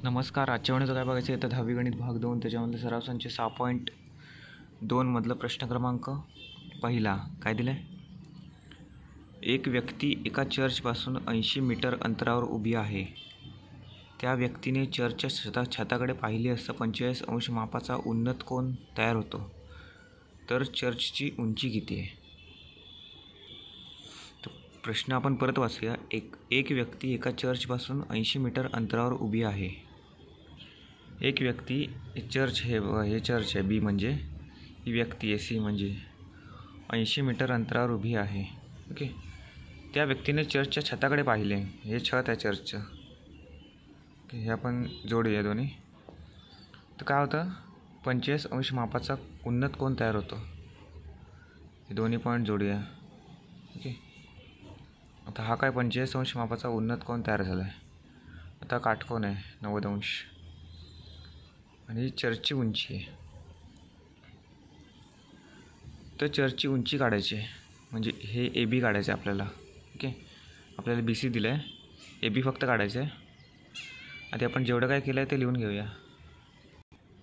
नमस्कार. आजच्या वेळेचं काय बघायचं आहे तर 10वी गणित भाग 2 त्याच्यामधले सराव संच 6.2 मधलं प्रश्न क्रमांक पहिला काय दिलं आहे. एक व्यक्ती एका चर्चपासून 80 मीटर अंतरावर उभी आहे. त्या व्यक्तीने चर्चच्या छताकडे पाहिले असता 45 अंश मापाचा उन्नत कोन तयार होतो. तर चर्चची उंची किती आहे. तो प्रश्न आपण परत वाचूया. एक व्यक्ती एका चर्चपासून 80 मीटर अंतरावर उभी आहे. एक व्यक्ती चर्च हे चर्च आहे बी म्हणजे ही व्यक्ती आहे सी म्हणजे 80 मीटर अंतरावर उभी आहे. ओके. त्या व्यक्तीने चर्चच्या छताकडे पाहिले. हे छत आहे चर्चचं. ओके. हे आपण जोडूया दोन्ही. तर काय होतं 45 अंश मापाचा उन्नत कोन तयार होतो. हे दोन्ही पॉईंट जोडूया. ओके. आता हा काय 45 अंश मापाचा उन्नत कोन तयार झाला आहे. आता काटकोन आहे 90 अंश आणि चर्चची उंची आहे. तर चर्चची उंची काढायची आहे म्हणजे हे ए बी काढायचं आहे आपल्याला. ओके. आपल्याला बी सी दिलं आहे. ए बी फक्त काढायचं आहे. आधी आपण जेवढं काय केलं आहे ते लिहून घेऊया.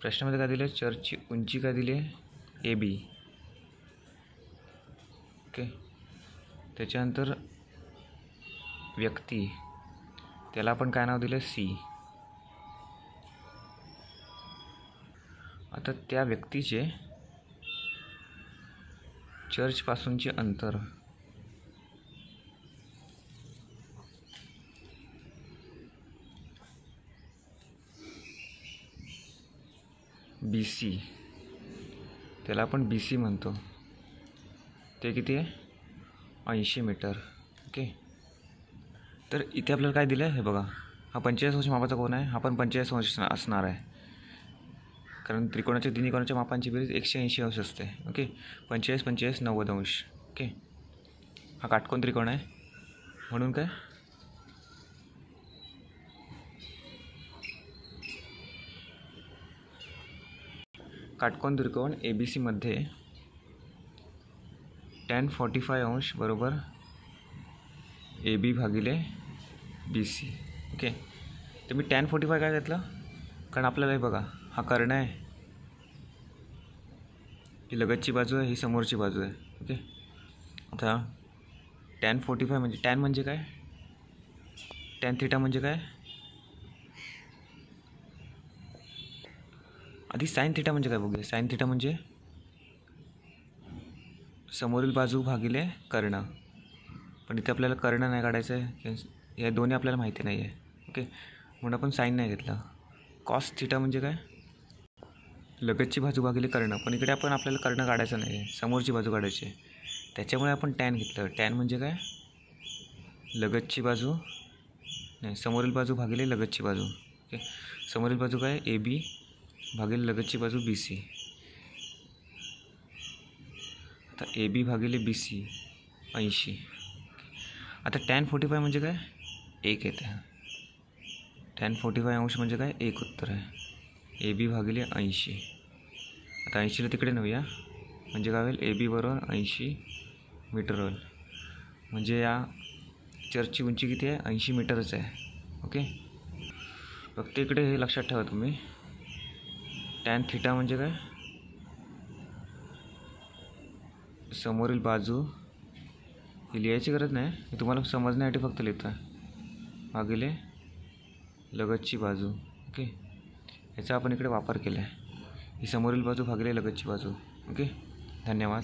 प्रश्नामध्ये काय दिलं आहे चर्चची उंची काय दिली आहे ए बी. ओके. त्याच्यानंतर व्यक्ती त्याला आपण काय नाव दिलं सी. आता त्या व्यक्तीचे चर्चपासूनचे अंतर बी सी त्याला आपण बी सी म्हणतो. ते किती आहे 80 मीटर. ओके. तर इथे आपल्याला काय दिलं आहे हे बघा. हा 45 अंश मापाचा कोन आहे. हा पण 45 अंश असणार आहे कारण त्रिकोणाच्या तिन्ही कोणाच्या मापांची बेरीज 180 अंश असते. ओके. 45 45 90 अंश. ओके. हा काटकोन त्रिकोण आहे म्हणून काय काटकोन त्रिकोण ए बी सी मध्ये tan 45 अंश बरोबर ए बी भागिले बी सी. ओके. तर मी tan 45 काय घेतलं कारण आपल्याला हे बघा हा कर्ण आहे, ही लगतची बाजू आहे, ही समोरची बाजू आहे. ओके. आता tan 45 म्हणजे टॅन म्हणजे काय tan थिटा म्हणजे काय आधी साइन थिटा म्हणजे काय बघूया. साइन थिटा म्हणजे समोरील बाजू भागिले कर्ण. पण इथे आपल्याला कर्ण नाही काढायचं आहे. या दोन्ही आपल्याला माहिती नाही आहे. ओके. म्हणून आपण साइन नाही घेतला. कॉस थिटा म्हणजे काय लगतची बाजू भागिले कर्ण. पण इकडे आपल्याला कर्ण काढायचं नाही आहे, समोरची बाजू काढायची आहे. त्याच्यामुळे आपण टॅन घेतलं. टॅन म्हणजे काय लगतची बाजू नाही समोरील बाजू भागिले लगतची बाजू. ओके. समोरील बाजू काय ए बी भागिले लगतची बाजू बी सी. आता ए बी भागिले बी सी 80. आता tan 45 म्हणजे काय 1 येते. tan 45 अंश म्हणजे काय 1 उत्तर आहे. ए बी भागिले 80. आता 80ला तिकडे नेऊया म्हणजे काय होईल ए बी बरोबर 80 मीटर होईल. म्हणजे या चर्चची उंची किती आहे 80 मीटरच आहे. ओके. फक्त इकडे हे लक्षात ठेवा तुम्ही टॅन थिटा म्हणजे काय समोरील बाजू ही लिहायची गरज नाही, मी तुम्हाला समजण्यासाठी फक्त लिहितो आहे भागिले लगतची बाजू. ओके. याचा आपण इकडे वापर केला आहे. ही समोरील बाजू भागिले लगतची बाजू. ओके. धन्यवाद.